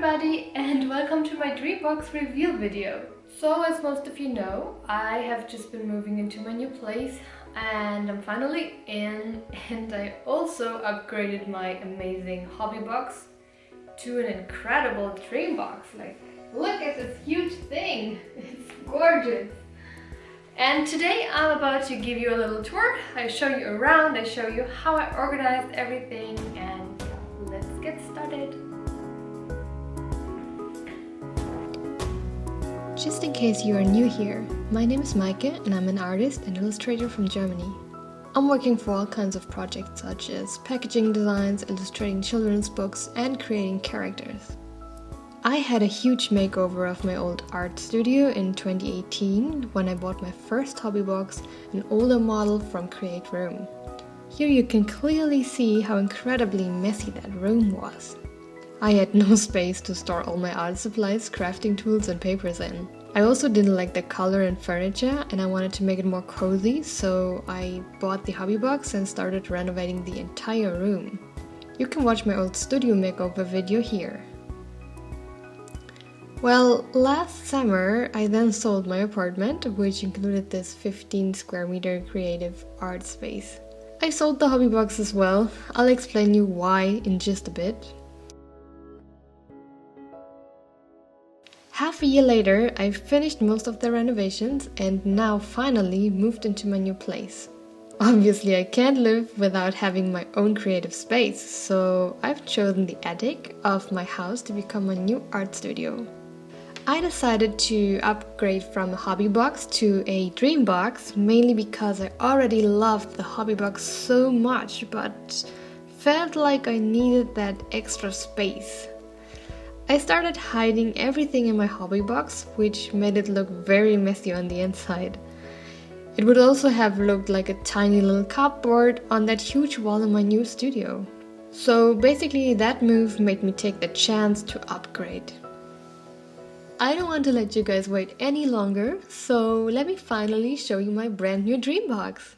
everybody and welcome to my DreamBox reveal video. So as most of you know, I have just been moving into my new place and I'm finally in, and I also upgraded my amazing hobby box to an incredible DreamBox. Like, look at this huge thing, it's gorgeous. And today I'm about to give you a little tour. I show you around, I show you how I organized everything, and let's get started. Just in case you are new here, my name is Maike and I'm an artist and illustrator from Germany. I'm working for all kinds of projects such as packaging designs, illustrating children's books and creating characters. I had a huge makeover of my old art studio in 2018 when I bought my first hobby box, an older model from CreateRoom. Here you can clearly see how incredibly messy that room was. I had no space to store all my art supplies, crafting tools and papers in. I also didn't like the color and furniture and I wanted to make it more cozy, so I bought the hobby box and started renovating the entire room. You can watch my old studio makeover video here. Well, last summer I then sold my apartment, which included this 15 square meter creative art space. I sold the hobby box as well. I'll explain you why in just a bit. Half a year later, I've finished most of the renovations and now finally moved into my new place. Obviously, I can't live without having my own creative space, so I've chosen the attic of my house to become my new art studio. I decided to upgrade from a hobby box to a DreamBox mainly because I already loved the hobby box so much, but felt like I needed that extra space. I started hiding everything in my hobby box, which made it look very messy on the inside. It would also have looked like a tiny little cupboard on that huge wall in my new studio. So basically that move made me take the chance to upgrade. I don't want to let you guys wait any longer, so let me finally show you my brand new DreamBox.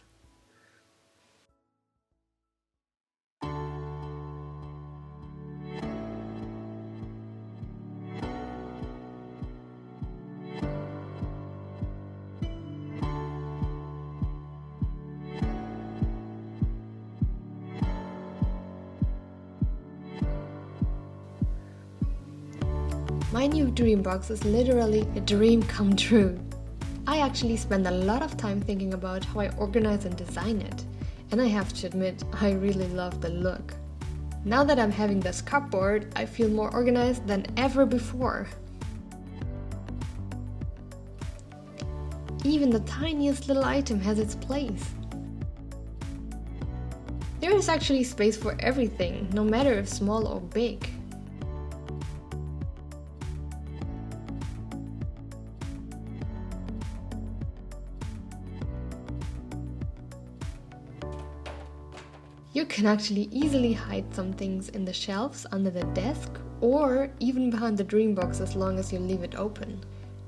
My new DreamBox is literally a dream come true. I actually spend a lot of time thinking about how I organize and design it, and I have to admit, I really love the look. Now that I'm having this cupboard, I feel more organized than ever before. Even the tiniest little item has its place. There is actually space for everything, no matter if small or big. You can actually easily hide some things in the shelves under the desk or even behind the DreamBox as long as you leave it open.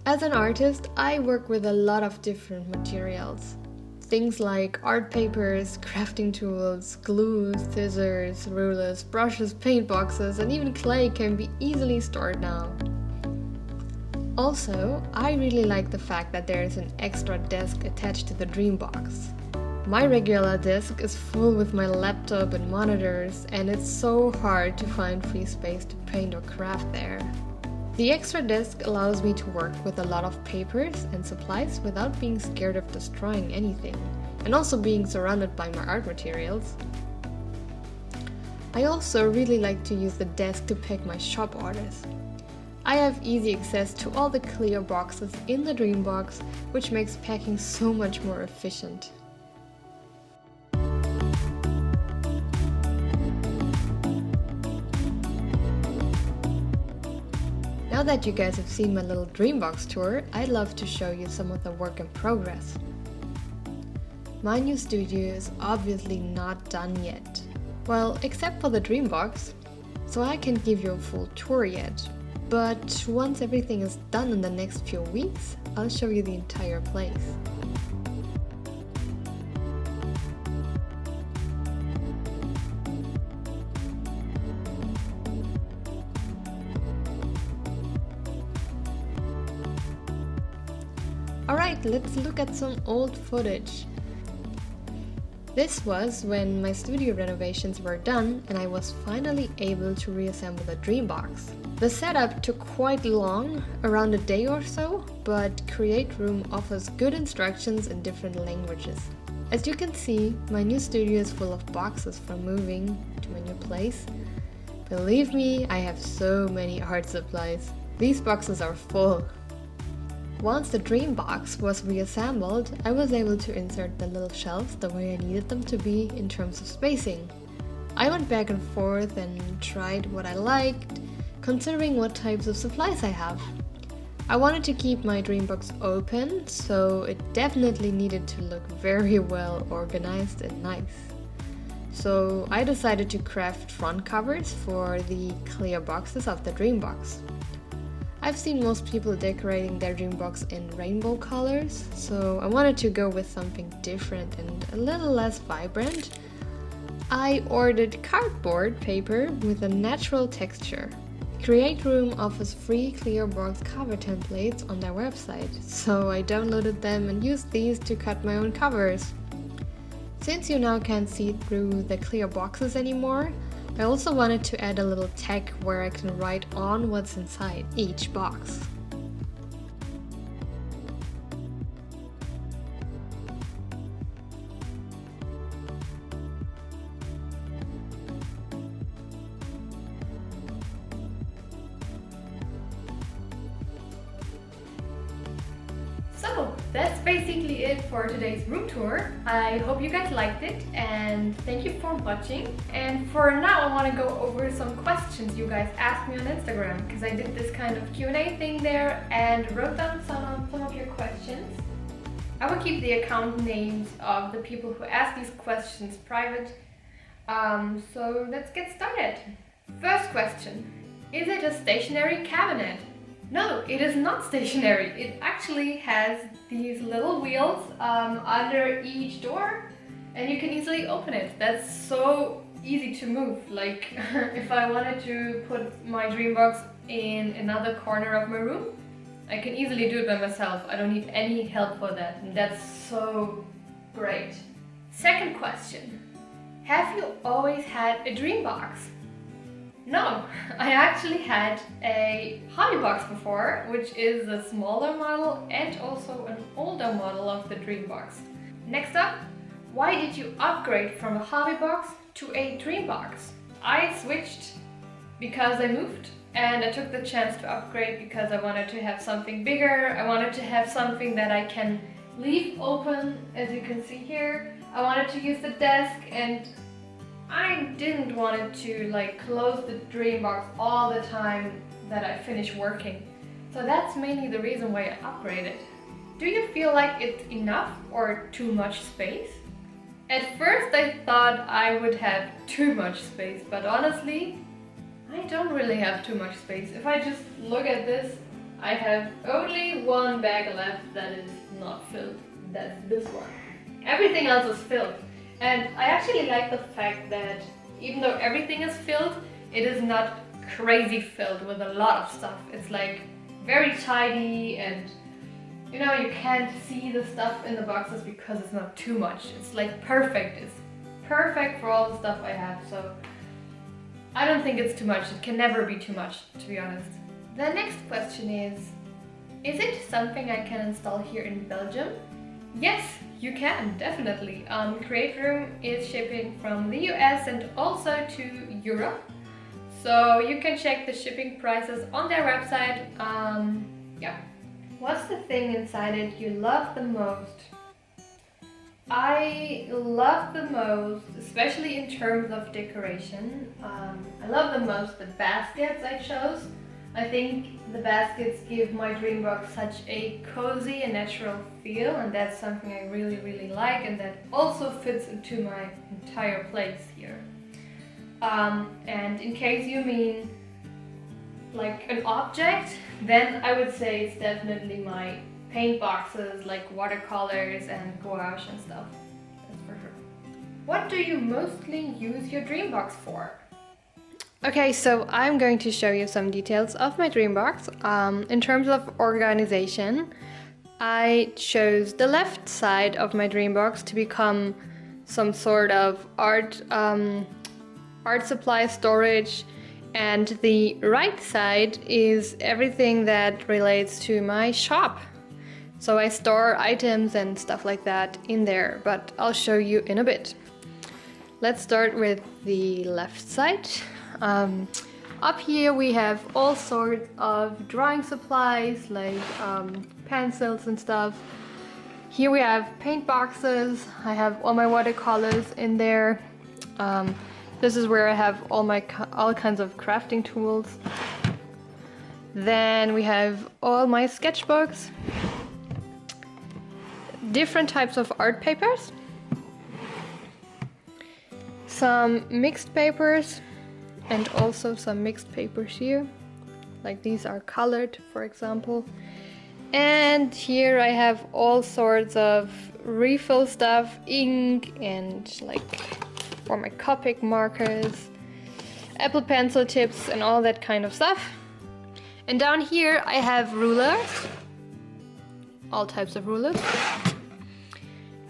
As an artist, I work with a lot of different materials. Things like art papers, crafting tools, glue, scissors, rulers, brushes, paint boxes, and even clay can be easily stored now. Also, I really like the fact that there is an extra desk attached to the DreamBox. My regular desk is full with my laptop and monitors, and it's so hard to find free space to paint or craft there. The extra desk allows me to work with a lot of papers and supplies without being scared of destroying anything, and also being surrounded by my art materials. I also really like to use the desk to pack my shop orders. I have easy access to all the clear boxes in the DreamBox, which makes packing so much more efficient. Now that you guys have seen my little DreamBox tour, I'd love to show you some of the work in progress. My new studio is obviously not done yet. Well, except for the DreamBox, so I can't give you a full tour yet. But once everything is done in the next few weeks, I'll show you the entire place. Alright, let's look at some old footage. This was when my studio renovations were done and I was finally able to reassemble the DreamBox. The setup took quite long, around a day or so, but CreateRoom offers good instructions in different languages. As you can see, my new studio is full of boxes from moving to my new place. Believe me, I have so many art supplies. These boxes are full. Once the DreamBox was reassembled, I was able to insert the little shelves the way I needed them to be in terms of spacing. I went back and forth and tried what I liked, considering what types of supplies I have. I wanted to keep my DreamBox open, so it definitely needed to look very well organized and nice. So I decided to craft front covers for the clear boxes of the DreamBox. I've seen most people decorating their DreamBox in rainbow colors, so I wanted to go with something different and a little less vibrant. I ordered cardboard paper with a natural texture. CreateRoom offers free clear box cover templates on their website, so I downloaded them and used these to cut my own covers. Since you now can't see through the clear boxes anymore, I also wanted to add a little tag where I can write on what's inside each box. So that's basically it for today's room tour. I hope you guys liked it and thank you for watching. And for now I want to go over some questions you guys asked me on Instagram, because I did this kind of Q&A thing there and wrote down some of your questions. I will keep the account names of the people who asked these questions private. So let's get started. First question: is it a stationary cabinet? No, it is not stationary. It actually has these little wheels under each door and you can easily open it. That's so easy to move. Like if I wanted to put my DreamBox in another corner of my room, I can easily do it by myself. I don't need any help for that, and that's so great. Second question: have you always had a DreamBox? No, I actually had a Hobbybox before, which is a smaller model and also an older model of the DreamBox. Next up, why did you upgrade from a Hobbybox to a DreamBox? I switched because I moved and I took the chance to upgrade because I wanted to have something bigger. I wanted to have something that I can leave open, as you can see here. I wanted to use the desk and I didn't want it to close the DreamBox all the time that I finish working. So that's mainly the reason why I upgraded. Do you feel like it's enough or too much space? At first I thought I would have too much space, but honestly, I don't really have too much space. If I just look at this, I have only one bag left that is not filled. That's this one. Everything else is filled. And I actually like the fact that even though everything is filled, it is not crazy filled with a lot of stuff. It's very tidy and you can't see the stuff in the boxes because it's not too much. It's perfect. It's perfect for all the stuff I have. So I don't think it's too much. It can never be too much, to be honest. The next question is it something I can install here in Belgium? Yes, you can, definitely. CreateRoom is shipping from the US and also to Europe. So you can check the shipping prices on their website. Yeah. What's the thing inside it you love the most? I love the most, especially in terms of decoration, I love the most the baskets I chose. I think the baskets give my DreamBox such a cozy and natural feel, and that's something I really, really like, and that also fits into my entire place here. And in case you mean an object, then I would say it's definitely my paint boxes, watercolors and gouache and stuff. That's for sure. What do you mostly use your DreamBox for? Okay, so I'm going to show you some details of my DreamBox. In terms of organization, I chose the left side of my DreamBox to become some sort of art supply storage, and the right side is everything that relates to my shop. So I store items and stuff like that in there, but I'll show you in a bit. Let's start with the left side. Up here we have all sorts of drawing supplies like pencils and stuff. Here we have paint boxes. I have all my watercolors in there. This is where I have all kinds of crafting tools. Then we have all my sketchbooks, different types of art papers, some mixed papers, and also some mixed papers here. Like these are colored, for example. And here I have all sorts of refill stuff, ink, and like for my Copic markers, Apple Pencil tips, and all that kind of stuff. And down here I have rulers, all types of rulers,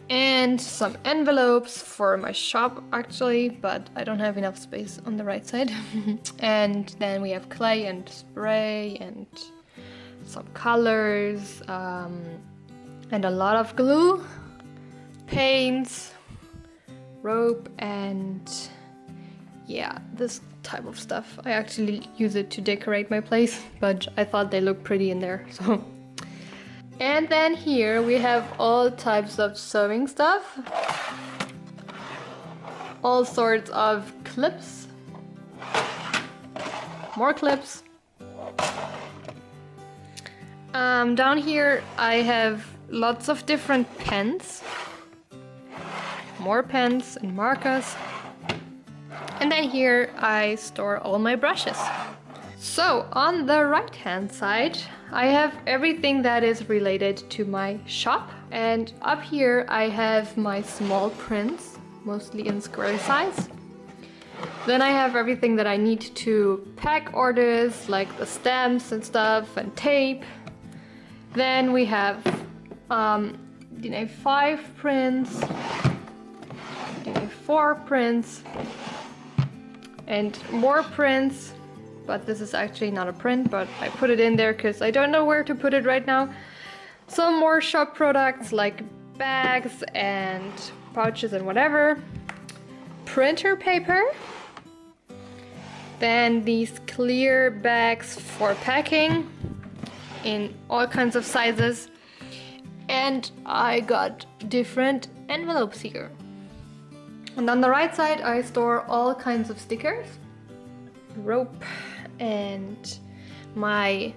and some envelopes for my shop actually, but I don't have enough space on the right side. And then we have clay and spray and some colors, and a lot of glue, paints, rope, and yeah, this type of stuff. I actually use it to decorate my place, but I thought they look pretty in there, so. And then here we have all types of sewing stuff, all sorts of clips, more clips. Down here I have lots of different pens, more pens and markers. And then here I store all my brushes. So on the right hand side I have everything that is related to my shop, and up here I have my small prints, mostly in square size. Then I have everything that I need to pack orders, like the stamps and stuff and tape. Then we have DNA 5 prints, DNA 4 prints, and more prints. But this is actually not a print, but I put it in there because I don't know where to put it right now. Some more shop products like bags and pouches and whatever. Printer paper. Then these clear bags for packing in all kinds of sizes. And I got different envelopes here. And on the right side I store all kinds of stickers, rope, and my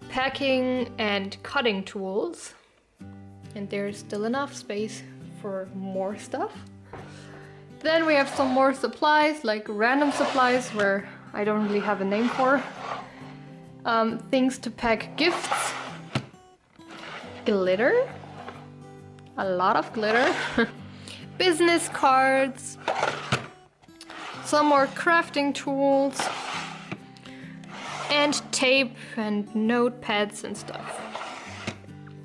packing and cutting tools. And there's still enough space for more stuff. Then we have some more supplies, like random supplies where I don't really have a name for. Things to pack gifts, glitter, a lot of glitter, business cards, some more crafting tools, and tape and notepads and stuff.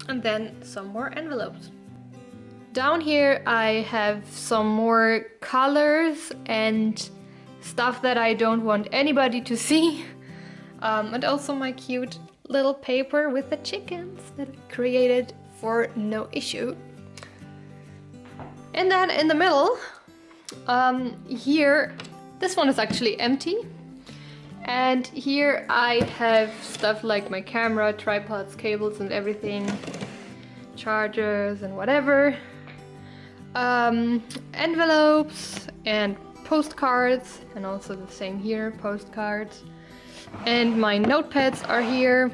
And then some more envelopes. Down here I have some more colors and stuff that I don't want anybody to see. And also my cute little paper with the chickens that I created for no issue. And then in the middle, here, this one is actually empty. And here I have stuff like my camera, tripods, cables and everything, chargers and whatever, envelopes and postcards, and also the same here, postcards. And my notepads are here.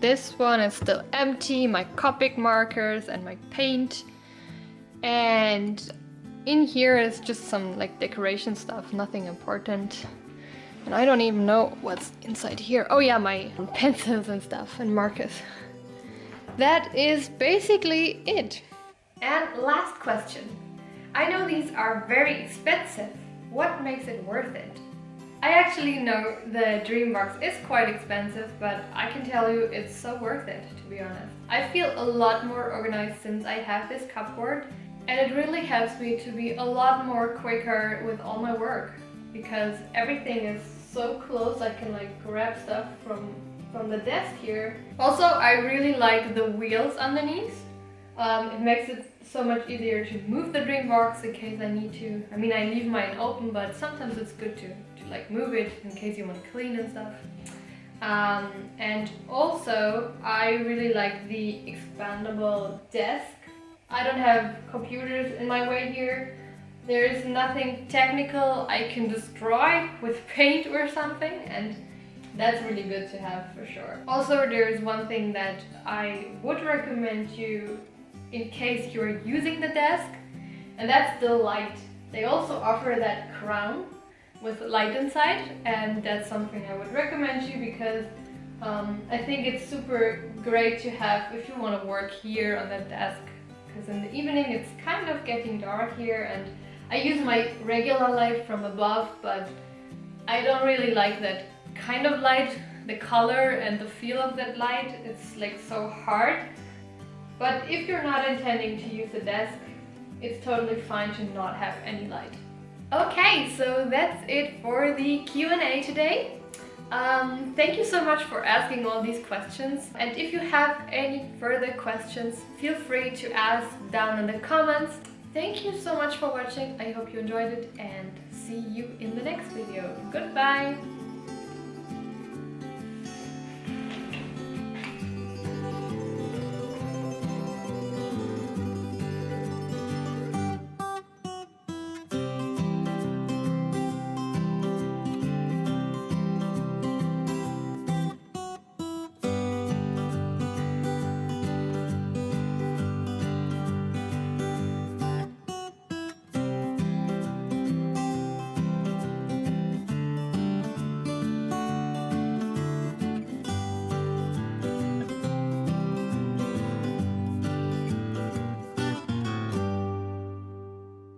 This one is still empty, my Copic markers and my paint. And in here is just some like decoration stuff, nothing important. And I don't even know what's inside here. Oh yeah, my pencils and stuff and markers. That is basically it. And last question. I know these are very expensive. What makes it worth it? I actually know the DreamBox is quite expensive, but I can tell you it's so worth it, to be honest. I feel a lot more organized since I have this cupboard, and it really helps me to be a lot more quicker with all my work, because everything is so close. I can like grab stuff from the desk here. Also, I really like the wheels underneath. It makes it so much easier to move the DreamBox in case I need to. I mean, I leave mine open, but sometimes it's good to like move it in case you want to clean and stuff. And also, I really like the expandable desk. I don't have computers in my way here. There is nothing technical I can destroy with paint or something, and that's really good to have for sure. Also, there is one thing that I would recommend you in case you're using the desk, and that's the light. They also offer that crown with light inside, and that's something I would recommend you because I think it's super great to have if you want to work here on that desk, because in the evening it's kind of getting dark here, and I use my regular light from above, but I don't really like that kind of light. The color and the feel of that light, it's like so hard. But if you're not intending to use the desk, it's totally fine to not have any light. Okay, so that's it for the Q&A today. Thank you so much for asking all these questions. And if you have any further questions, feel free to ask down in the comments. Thank you so much for watching. I hope you enjoyed it, and see you in the next video. Goodbye!